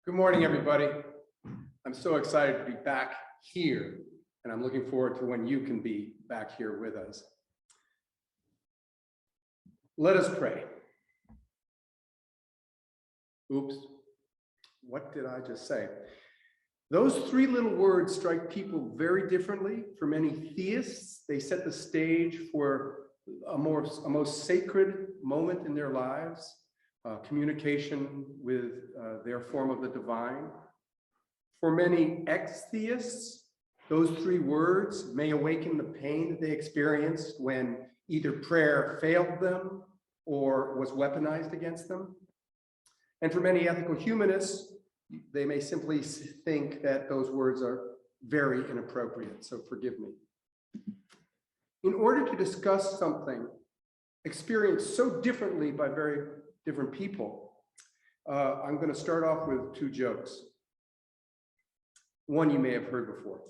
Good morning, everybody. I'm so excited to be back here, and I'm looking forward to when you can be back here with us. Let us pray. Oops, what did I just say? Those three little words strike people very differently. For many theists, they set the stage for a most sacred moment in their lives. Communication with their form of the divine. For many ex-theists, those three words may awaken the pain that they experienced when either prayer failed them or was weaponized against them. And for many ethical humanists, they may simply think that those words are very inappropriate, so forgive me. In order to discuss something experienced so differently by very different people, I'm going to start off with two jokes. One you may have heard before.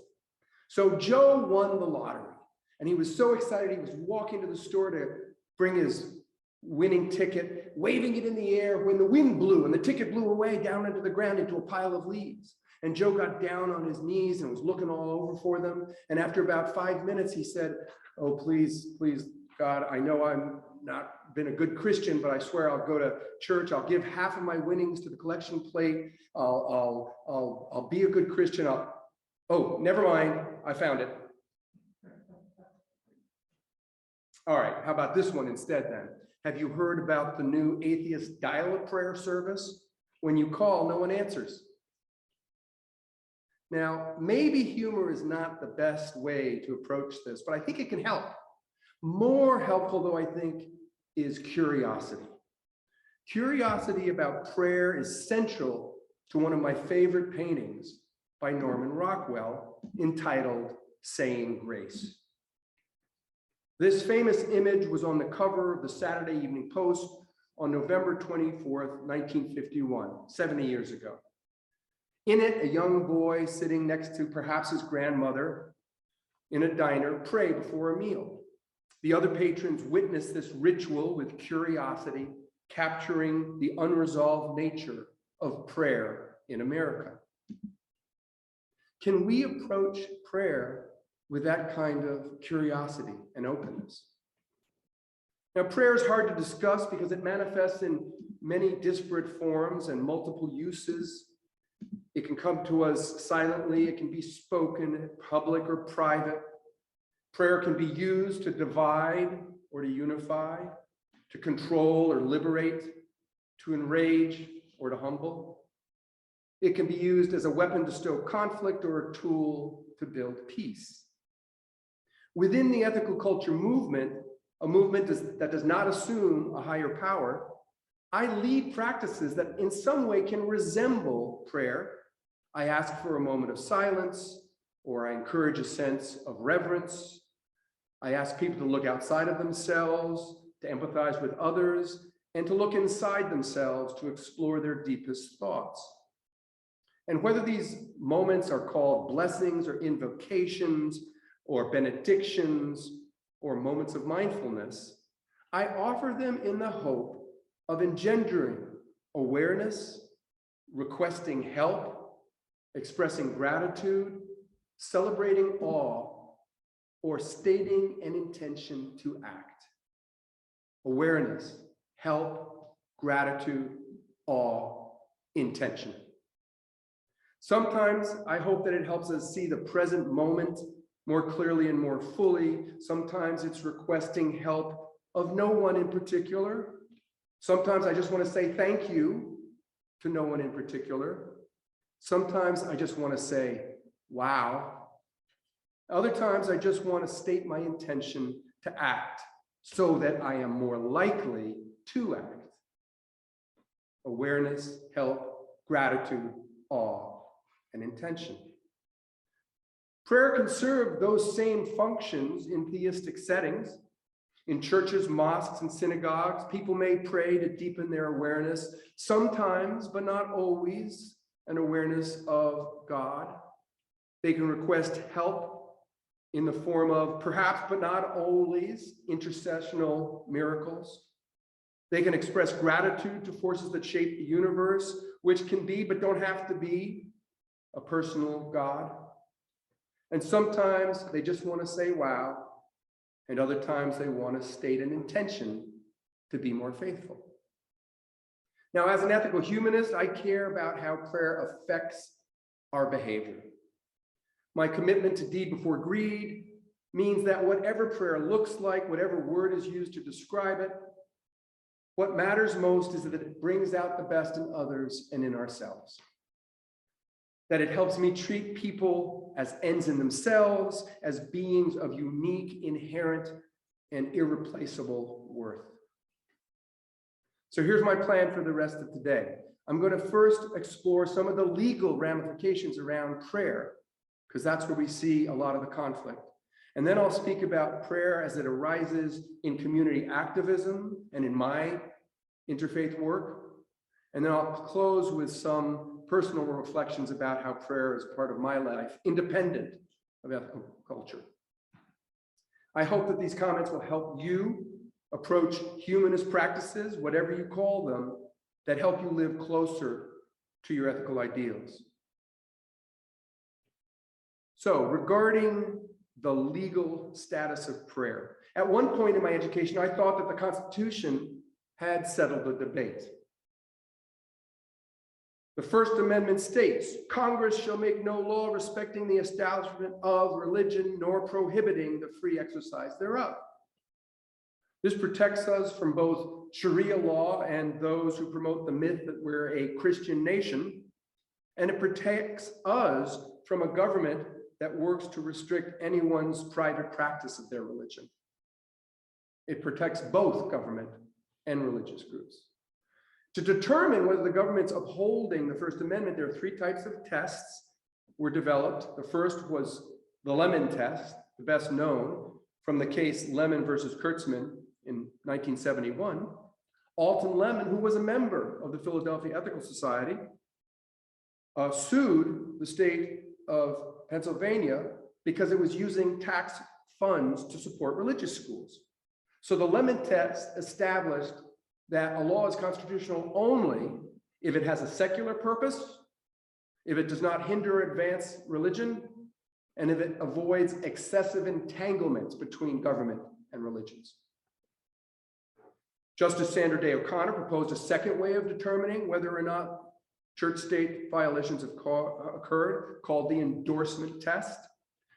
So Joe won the lottery, and he was so excited he was walking to the store to bring his winning ticket, waving it in the air when the wind blew and the ticket blew away down into the ground into a pile of leaves. And Joe got down on his knees and was looking all over for them. And after about 5 minutes, he said, "Oh, please, please, God, I know I'm not been a good Christian, but I swear I'll go to church. I'll give half of my winnings to the collection plate. I'll be a good Christian. Oh, never mind. I found it." All right, how about this one instead then? Have you heard about the new atheist dial-a-prayer service? When you call, no one answers. Now, maybe humor is not the best way to approach this, but I think it can help. More helpful, though, I think, is curiosity. Curiosity about prayer is central to one of my favorite paintings by Norman Rockwell entitled "Saying Grace." This famous image was on the cover of the Saturday Evening Post on November 24th, 1951, 70 years ago. In it, a young boy sitting next to perhaps his grandmother in a diner pray before a meal. The other patrons witness this ritual with curiosity, capturing the unresolved nature of prayer in America. Can we approach prayer with that kind of curiosity and openness? Now, prayer is hard to discuss because it manifests in many disparate forms and multiple uses. It can come to us silently, it can be spoken, public or private. Prayer can be used to divide or to unify, to control or liberate, to enrage or to humble. It can be used as a weapon to stoke conflict or a tool to build peace. Within the ethical culture movement, a movement that does not assume a higher power, I lead practices that in some way can resemble prayer. I ask for a moment of silence, or I encourage a sense of reverence. I ask people to look outside of themselves, to empathize with others, and to look inside themselves to explore their deepest thoughts. And whether these moments are called blessings or invocations or benedictions or moments of mindfulness, I offer them in the hope of engendering awareness, requesting help, expressing gratitude, celebrating awe, or stating an intention to act. Awareness, help, gratitude, awe, intention. Sometimes I hope that it helps us see the present moment more clearly and more fully. Sometimes it's requesting help of no one in particular. Sometimes I just want to say thank you to no one in particular. Sometimes I just want to say, wow. Other times I just want to state my intention to act so that I am more likely to act. Awareness, help, gratitude, awe, and intention. Prayer can serve those same functions in theistic settings. In churches, mosques, and synagogues, people may pray to deepen their awareness, sometimes, but not always, an awareness of God. They can request help in the form of, perhaps, but not always, intercessional miracles. They can express gratitude to forces that shape the universe, which can be, but don't have to be, a personal God. And sometimes they just want to say wow, and other times they want to state an intention to be more faithful. Now, as an ethical humanist, I care about how prayer affects our behavior. My commitment to deed before greed means that whatever prayer looks like, whatever word is used to describe it, what matters most is that it brings out the best in others and in ourselves. That it helps me treat people as ends in themselves, as beings of unique, inherent, and irreplaceable worth. So here's my plan for the rest of today. I'm going to first explore some of the legal ramifications around prayer, because that's where we see a lot of the conflict. And then I'll speak about prayer as it arises in community activism and in my interfaith work. And then I'll close with some personal reflections about how prayer is part of my life, independent of ethical culture. I hope that these comments will help you approach humanist practices, whatever you call them, that help you live closer to your ethical ideals. So, regarding the legal status of prayer. At one point in my education, I thought that the Constitution had settled the debate. The First Amendment states, Congress shall make no law respecting the establishment of religion nor prohibiting the free exercise thereof. This protects us from both Sharia law and those who promote the myth that we're a Christian nation, and it protects us from a government that works to restrict anyone's private practice of their religion. It protects both government and religious groups. To determine whether the government's upholding the First Amendment, there are three types of tests were developed. The first was the Lemon test, the best known from the case Lemon versus Kurtzman in 1971. Alton Lemon, who was a member of the Philadelphia Ethical Society, sued the state of Pennsylvania because it was using tax funds to support religious schools. So the Lemon test established that a law is constitutional only if it has a secular purpose, if it does not hinder or advance religion, and if it avoids excessive entanglements between government and religions. Justice Sandra Day O'Connor proposed a second way of determining whether or not church-state violations have occurred, called the endorsement test.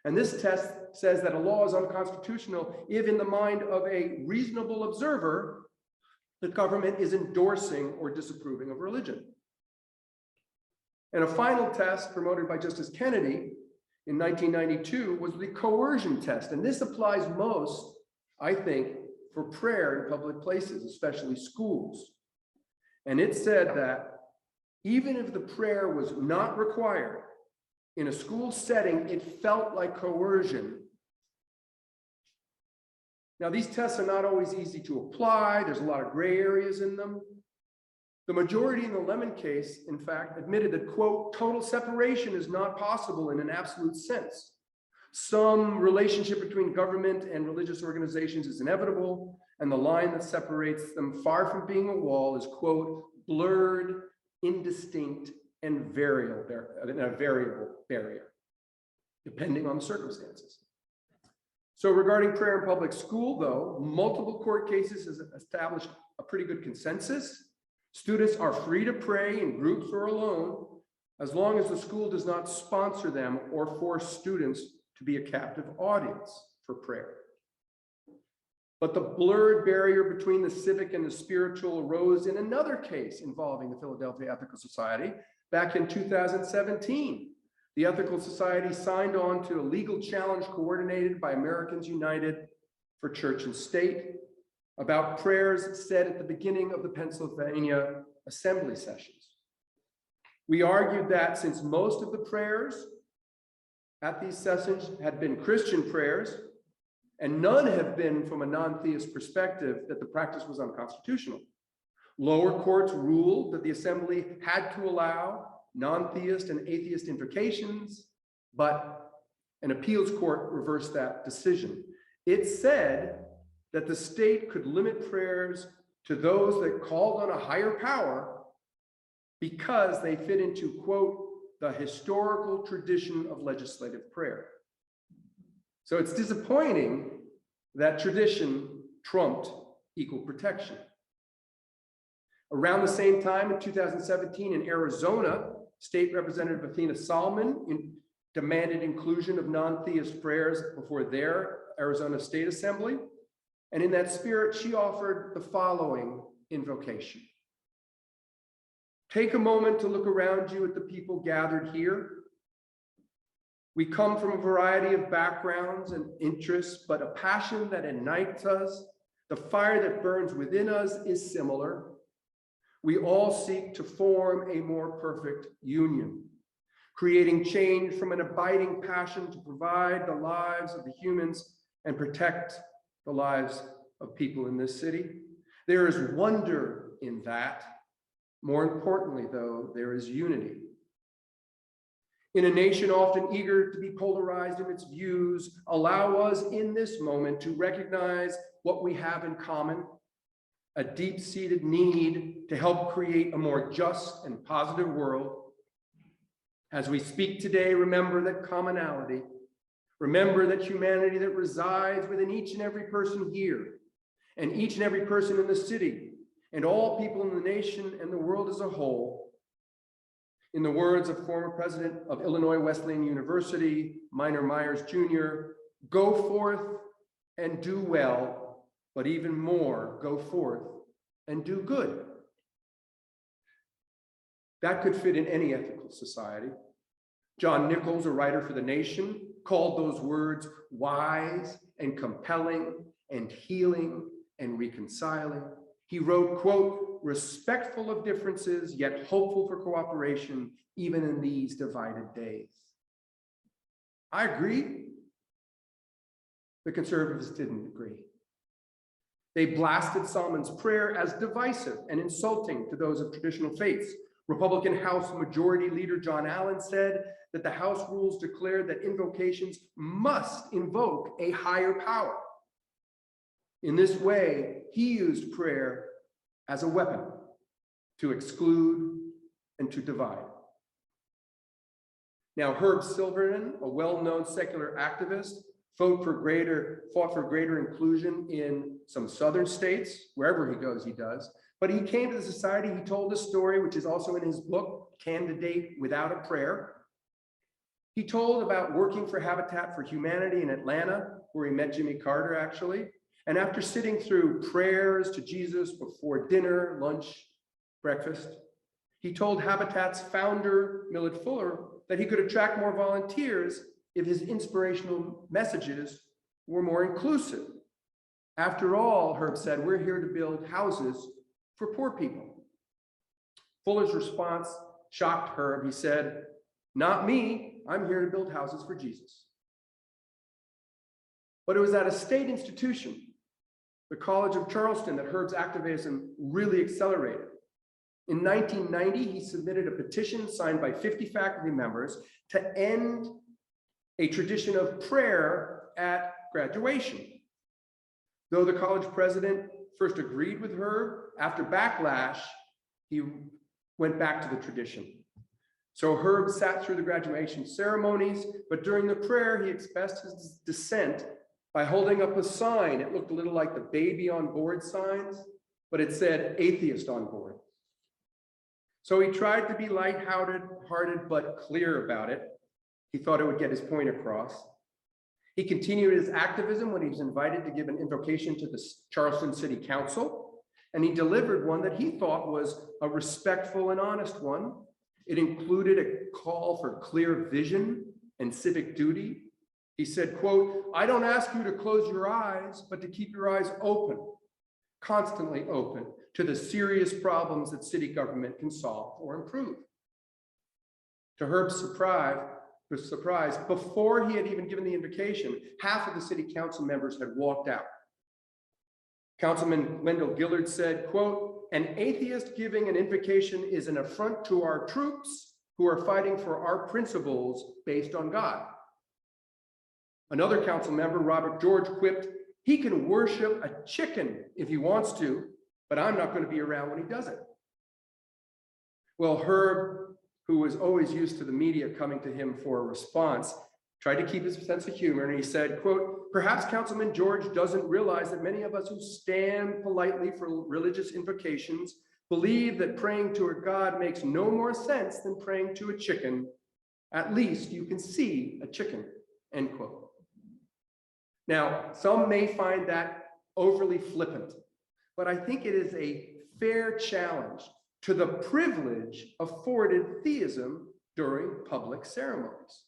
And this test says that a law is unconstitutional if, in the mind of a reasonable observer, the government is endorsing or disapproving of religion. And a final test promoted by Justice Kennedy in 1992 was the coercion test. And this applies most, I think, for prayer in public places, especially schools. And it said that even if the prayer was not required, in a school setting, it felt like coercion. Now, these tests are not always easy to apply. There's a lot of gray areas in them. The majority in the Lemon case, in fact, admitted that, quote, total separation is not possible in an absolute sense. Some relationship between government and religious organizations is inevitable, and the line that separates them, far from being a wall, is, quote, blurred, indistinct, and a variable barrier, depending on the circumstances. So regarding prayer in public school, though, multiple court cases have established a pretty good consensus. Students are free to pray in groups or alone, as long as the school does not sponsor them or force students to be a captive audience for prayer. But the blurred barrier between the civic and the spiritual arose in another case involving the Philadelphia Ethical Society back in 2017. The Ethical Society signed on to a legal challenge coordinated by Americans United for Church and State about prayers said at the beginning of the Pennsylvania Assembly sessions. We argued that since most of the prayers at these sessions had been Christian prayers, and none have been from a non-theist perspective, that the practice was unconstitutional. Lower courts ruled that the assembly had to allow non-theist and atheist invocations, but an appeals court reversed that decision. It said that the state could limit prayers to those that called on a higher power because they fit into, quote, the historical tradition of legislative prayer. So it's disappointing that tradition trumped equal protection. Around the same time in 2017 in Arizona, State Representative Athena Solomon demanded inclusion of non-theist prayers before their Arizona State Assembly. And in that spirit, she offered the following invocation. Take a moment to look around you at the people gathered here. We come from a variety of backgrounds and interests, but a passion that ignites us, the fire that burns within us is similar. We all seek to form a more perfect union, creating change from an abiding passion to provide the lives of the humans and protect the lives of people in this city. There is wonder in that. More importantly, though, there is unity. In a nation often eager to be polarized in its views, allow us in this moment to recognize what we have in common, a deep-seated need to help create a more just and positive world. As we speak today, remember that commonality, remember that humanity that resides within each and every person here, and each and every person in the city, and all people in the nation and the world as a whole. In the words of former president of Illinois Wesleyan University, Minor Myers Jr., go forth and do well, but even more, go forth and do good. That could fit in any ethical society. John Nichols, a writer for The Nation, called those words wise and compelling and healing and reconciling. He wrote, quote, respectful of differences, yet hopeful for cooperation, even in these divided days. I agree. The conservatives didn't agree. They blasted Solomon's prayer as divisive and insulting to those of traditional faiths. Republican House Majority Leader John Allen said that the House rules declared that invocations must invoke a higher power. In this way, he used prayer as a weapon to exclude and to divide. Now, Herb Silverman, a well-known secular activist, fought for greater inclusion in some southern states. Wherever he goes, he does. But he came to the society, he told a story, which is also in his book, Candidate Without a Prayer. He told about working for Habitat for Humanity in Atlanta, where he met Jimmy Carter, actually. And after sitting through prayers to Jesus before dinner, lunch, breakfast, he told Habitat's founder, Millard Fuller, that he could attract more volunteers if his inspirational messages were more inclusive. After all, Herb said, we're here to build houses for poor people. Fuller's response shocked Herb. He said, not me, I'm here to build houses for Jesus. But it was at a state institution, the College of Charleston, that Herb's activism really accelerated. In 1990, he submitted a petition signed by 50 faculty members to end a tradition of prayer at graduation. Though the college president first agreed with Herb, after backlash, he went back to the tradition. So Herb sat through the graduation ceremonies, but during the prayer, he expressed his dissent by holding up a sign. It looked a little like the baby on board signs, but it said atheist on board. So he tried to be lighthearted, but clear about it. He thought it would get his point across. He continued his activism when he was invited to give an invocation to the Charleston City Council, and he delivered one that he thought was a respectful and honest one. It included a call for clear vision and civic duty. He said, quote, I don't ask you to close your eyes, but to keep your eyes open, constantly open, to the serious problems that city government can solve or improve. To Herb's surprise, before he had even given the invocation, half of the city council members had walked out. Councilman Wendell Gillard said, quote, an atheist giving an invocation is an affront to our troops who are fighting for our principles based on God. Another council member, Robert George, quipped, he can worship a chicken if he wants to, but I'm not going to be around when he does it. Well, Herb, who was always used to the media coming to him for a response, tried to keep his sense of humor, and he said, quote, "Perhaps Councilman George doesn't realize that many of us who stand politely for religious invocations believe that praying to a God makes no more sense than praying to a chicken. At least you can see a chicken," end quote. Now, some may find that overly flippant, but I think it is a fair challenge to the privilege afforded theism during public ceremonies.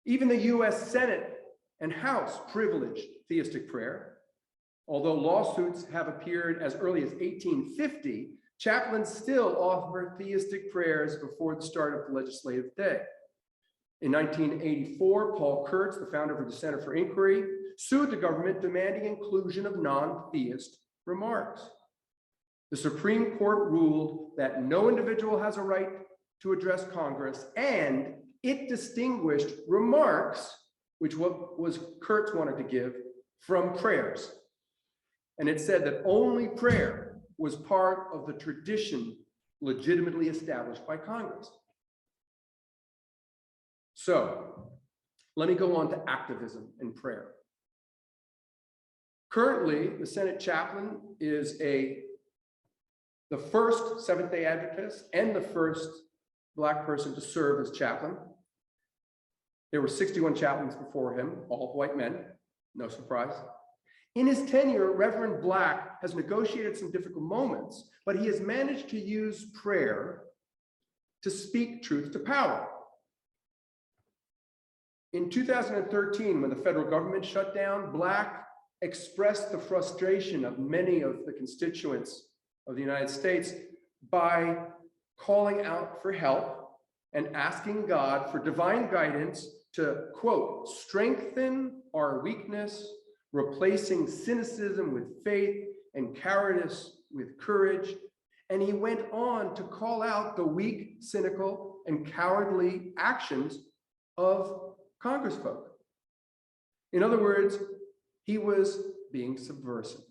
Even the US Senate and House privileged theistic prayer. Although lawsuits have appeared as early as 1850, chaplains still offer theistic prayers before the start of the legislative day. In 1984, Paul Kurtz, the founder of the Center for Inquiry, sued the government demanding inclusion of non-theist remarks. The Supreme Court ruled that no individual has a right to address Congress, and it distinguished remarks, which was Kurtz wanted to give, from prayers. And it said that only prayer was part of the tradition legitimately established by Congress. So let me go on to activism and prayer. Currently, the Senate chaplain is the first Seventh-day Adventist and the first Black person to serve as chaplain. There were 61 chaplains before him, all white men, no surprise. In his tenure, Reverend Black has negotiated some difficult moments, but he has managed to use prayer to speak truth to power. In 2013, when the federal government shut down, Black expressed the frustration of many of the constituents of the United States by calling out for help and asking God for divine guidance to, quote, "strengthen our weakness, replacing cynicism with faith and cowardice with courage." And he went on to call out the weak, cynical, and cowardly actions of Congressfolk. In other words, he was being subversive.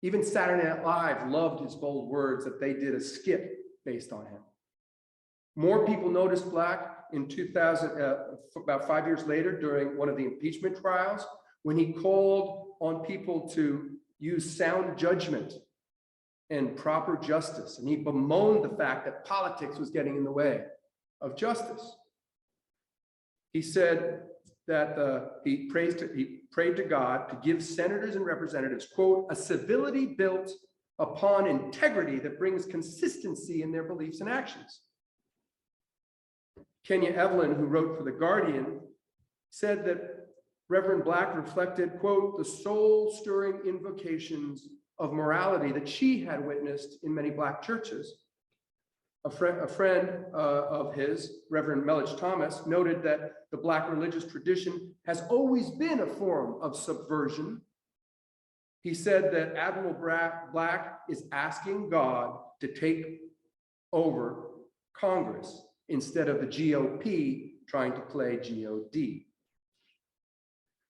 Even Saturday Night Live loved his bold words that they did a skit based on him. More people noticed Black in 2000, about 5 years later, during one of the impeachment trials, when he called on people to use sound judgment and proper justice. And he bemoaned the fact that politics was getting in the way of justice. He said that he prayed to God to give senators and representatives, quote, "a civility built upon integrity that brings consistency in their beliefs and actions." Kenya Evelyn, who wrote for The Guardian, said that Reverend Black reflected, quote, "the soul-stirring invocations of morality that she had witnessed in many Black churches." A friend of his, Reverend Mellich Thomas, noted that the Black religious tradition has always been a form of subversion. He said that Admiral Black is asking God to take over Congress instead of the GOP trying to play GOD.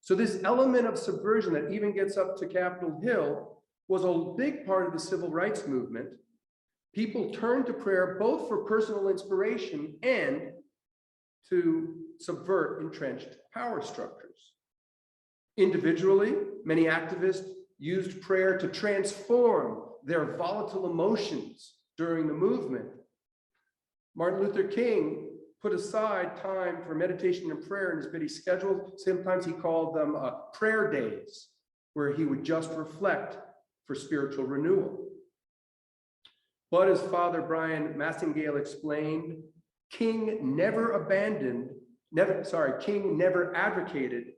So this element of subversion that even gets up to Capitol Hill was a big part of the civil rights movement. People turned to prayer both for personal inspiration and to subvert entrenched power structures. Individually, many activists used prayer to transform their volatile emotions during the movement. Martin Luther King put aside time for meditation and prayer in his busy schedule. Sometimes he called them prayer days, where he would just reflect for spiritual renewal. But as Father Brian Massingale explained, King never advocated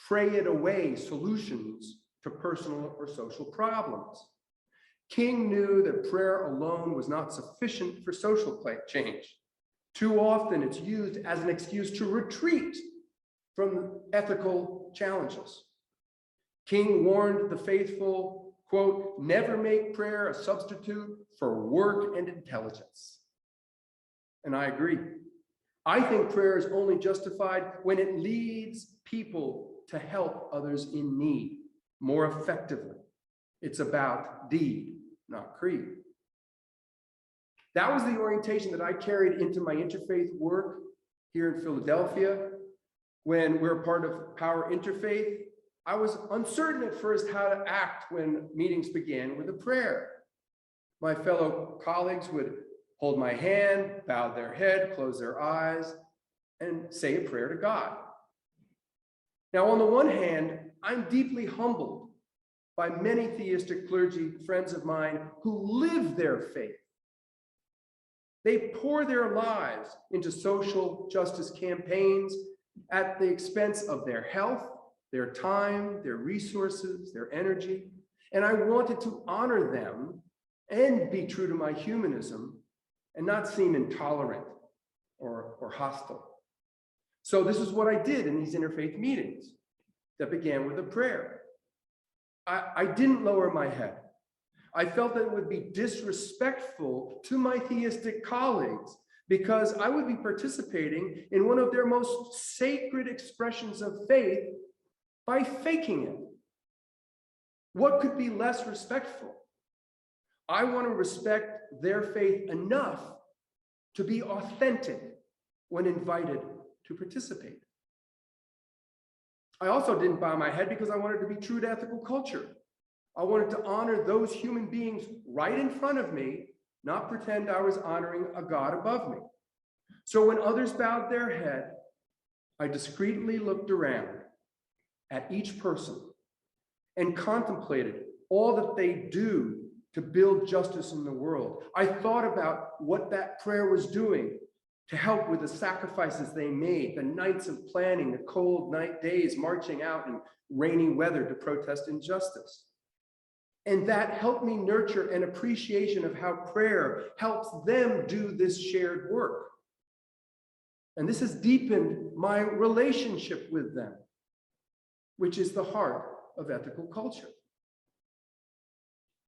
pray it away solutions to personal or social problems. King knew that prayer alone was not sufficient for social change. Too often it's used as an excuse to retreat from ethical challenges. King warned the faithful, quote, "never make prayer a substitute for work and intelligence." And I agree. I think prayer is only justified when it leads people to help others in need more effectively. It's about deed, not creed. That was the orientation that I carried into my interfaith work here in Philadelphia. When we're part of Power Interfaith, I was uncertain at first how to act when meetings began with a prayer. My fellow colleagues would hold my hand, bow their head, close their eyes, and say a prayer to God. Now, on the one hand, I'm deeply humbled by many theistic clergy friends of mine who live their faith. They pour their lives into social justice campaigns at the expense of their health, their time, their resources, their energy. And I wanted to honor them and be true to my humanism and not seem intolerant or hostile. So this is what I did in these interfaith meetings that began with a prayer. I didn't lower my head. I felt that it would be disrespectful to my theistic colleagues because I would be participating in one of their most sacred expressions of faith by faking it. What could be less respectful? I want to respect their faith enough to be authentic when invited to participate. I also didn't bow my head because I wanted to be true to ethical culture. I wanted to honor those human beings right in front of me, not pretend I was honoring a God above me. So when others bowed their head, I discreetly looked around at each person and contemplated all that they do to build justice in the world. I thought about what that prayer was doing to help with the sacrifices they made, the nights of planning, the cold night days, marching out in rainy weather to protest injustice. And that helped me nurture an appreciation of how prayer helps them do this shared work. And this has deepened my relationship with them, which is the heart of ethical culture.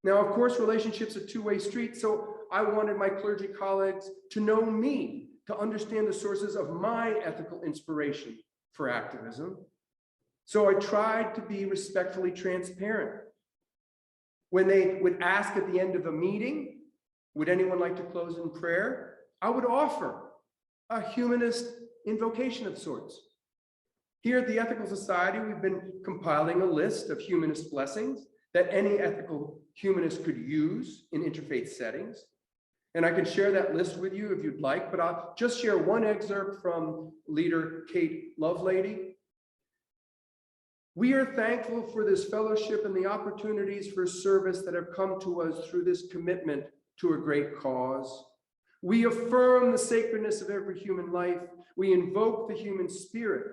Now, of course, relationships are a two-way street, so I wanted my clergy colleagues to know me, to understand the sources of my ethical inspiration for activism. So I tried to be respectfully transparent. When they would ask at the end of a meeting, would anyone like to close in prayer? I would offer a humanist invocation of sorts. Here at the Ethical Society, we've been compiling a list of humanist blessings that any ethical humanist could use in interfaith settings. And I can share that list with you if you'd like, but I'll just share one excerpt from leader Kate Lovelady. We are thankful for this fellowship and the opportunities for service that have come to us through this commitment to a great cause. We affirm the sacredness of every human life. We invoke the human spirit,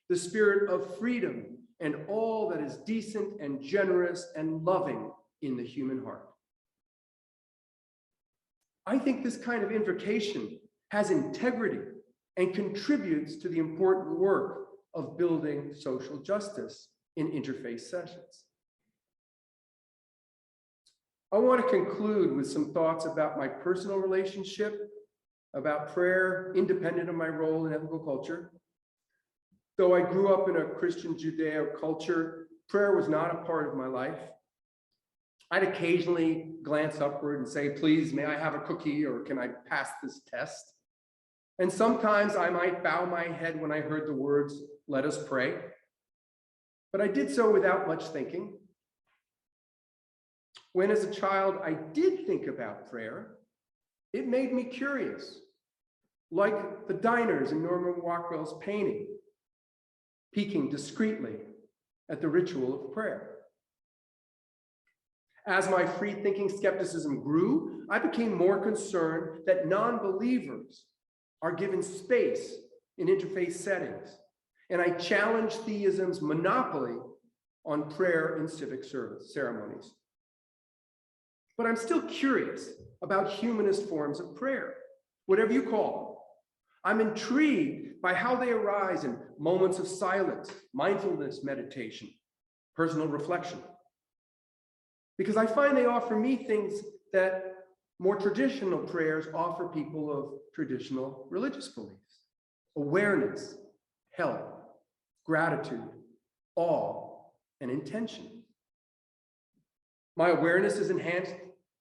the spirit of freedom, and all that is decent and generous and loving in the human heart. I think this kind of invocation has integrity and contributes to the important work of building social justice in interfaith sessions. I want to conclude with some thoughts about my personal relationship, about prayer, independent of my role in ethical culture. Though I grew up in a Christian Judeo culture, prayer was not a part of my life. I'd occasionally glance upward and say, please, may I have a cookie, or can I pass this test? And sometimes I might bow my head when I heard the words, let us pray. But I did so without much thinking. When as a child I did think about prayer, it made me curious, like the diners in Norman Rockwell's painting, peeking discreetly at the ritual of prayer. As my free-thinking skepticism grew, I became more concerned that non-believers are given space in interfaith settings, and I challenged theism's monopoly on prayer in civic service ceremonies. But I'm still curious about humanist forms of prayer, whatever you call them. I'm intrigued by how they arise in moments of silence, mindfulness meditation, personal reflection. Because I find they offer me things that more traditional prayers offer people of traditional religious beliefs: awareness, help, gratitude, awe, and intention. My awareness is enhanced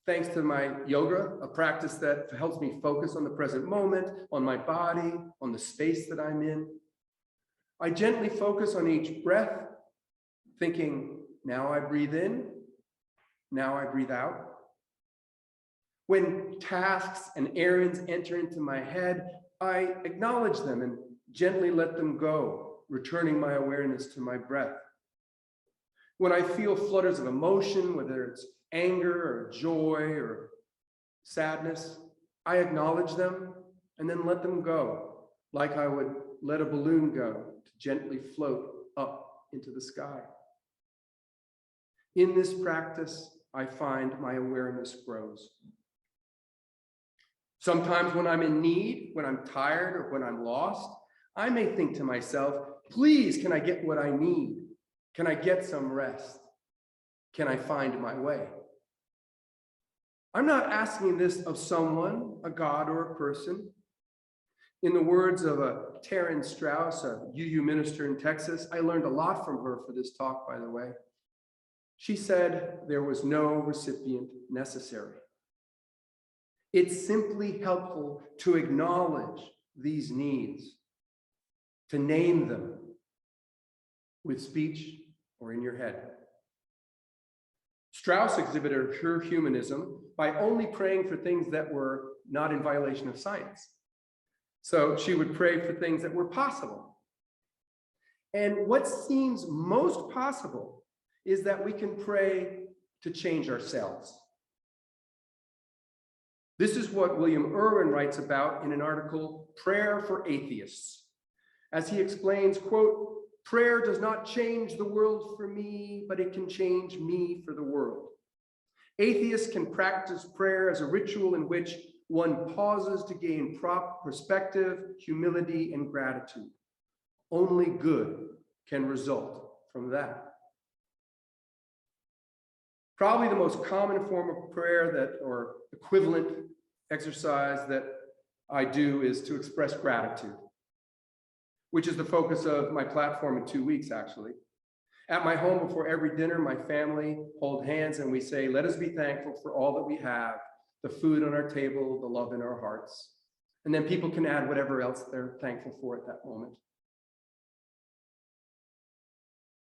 thanks to my yoga, a practice that helps me focus on the present moment, on my body, on the space that I'm in. I gently focus on each breath, thinking, now I breathe in, now I breathe out. When tasks and errands enter into my head, I acknowledge them and gently let them go, returning my awareness to my breath. When I feel flutters of emotion, whether it's anger or joy or sadness, I acknowledge them and then let them go, like I would let a balloon go to gently float up into the sky. In this practice, I find my awareness grows. Sometimes when I'm in need, when I'm tired, or when I'm lost, I may think to myself, please, can I get what I need? Can I get some rest? Can I find my way? I'm not asking this of someone, a God or a person. In the words of Terence Strauss, a UU minister in Texas, I learned a lot from her for this talk, by the way. She said there was no recipient necessary. It's simply helpful to acknowledge these needs, to name them with speech or in your head. Strauss exhibited her humanism by only praying for things that were not in violation of science. So she would pray for things that were possible. And what seems most possible is that we can pray to change ourselves. This is what William Irwin writes about in an article, Prayer for Atheists. As he explains, quote, prayer does not change the world for me, but it can change me for the world. Atheists can practice prayer as a ritual in which one pauses to gain perspective, humility, and gratitude. Only good can result from that. Probably the most common form of prayer or equivalent exercise that I do is to express gratitude, which is the focus of my platform in 2 weeks, actually. At my home, before every dinner, my family hold hands and we say, let us be thankful for all that we have, the food on our table, the love in our hearts. And then people can add whatever else they're thankful for at that moment.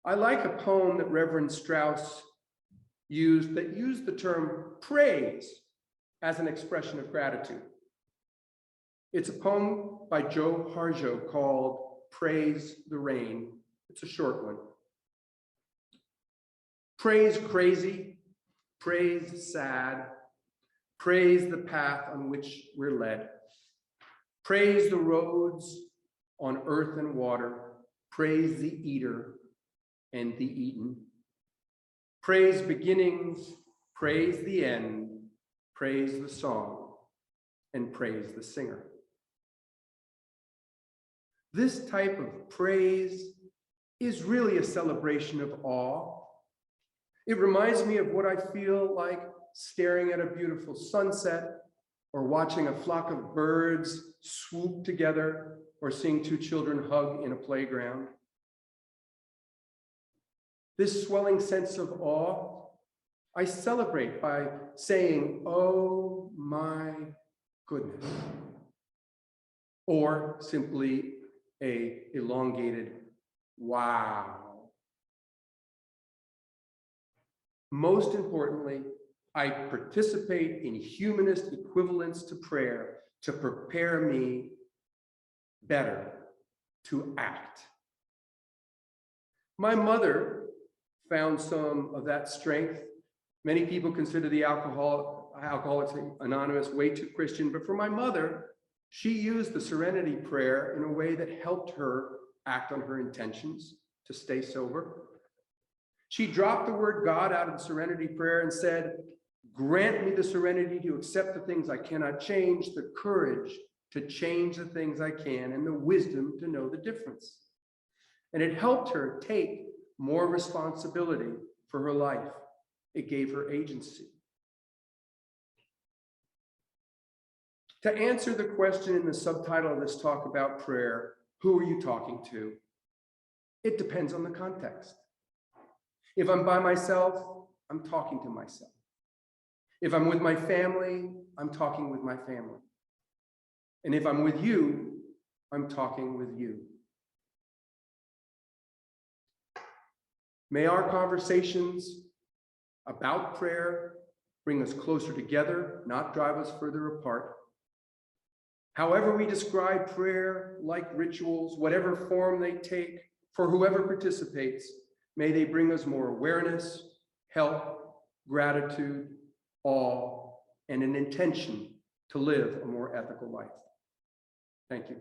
I like a poem that Reverend Strauss used the term praise as an expression of gratitude. It's a poem by Joe Harjo called Praise the Rain. It's a short one. Praise crazy, praise sad, praise the path on which we're led. Praise the roads on earth and water, praise the eater and the eaten. Praise beginnings, praise the end, praise the song, and praise the singer. This type of praise is really a celebration of awe. It reminds me of what I feel like staring at a beautiful sunset, or watching a flock of birds swoop together, or seeing two children hug in a playground. This swelling sense of awe, I celebrate by saying, oh my goodness, or simply an elongated wow. Most importantly, I participate in humanist equivalence to prayer to prepare me better to act. My mother found some of that strength. Many people consider the Alcoholics Anonymous way too Christian, but for my mother, she used the serenity prayer in a way that helped her act on her intentions to stay sober. She dropped the word God out of the serenity prayer and said, grant me the serenity to accept the things I cannot change, the courage to change the things I can, and the wisdom to know the difference. And it helped her take more responsibility for her life. It gave her agency. To answer the question in the subtitle of this talk about prayer, who are you talking to? It depends on the context. If I'm by myself, I'm talking to myself. If I'm with my family, I'm talking with my family. And if I'm with you, I'm talking with you. May our conversations about prayer bring us closer together, not drive us further apart. However we describe prayer, like rituals, whatever form they take, for whoever participates, may they bring us more awareness, help, gratitude, awe, and an intention to live a more ethical life. Thank you.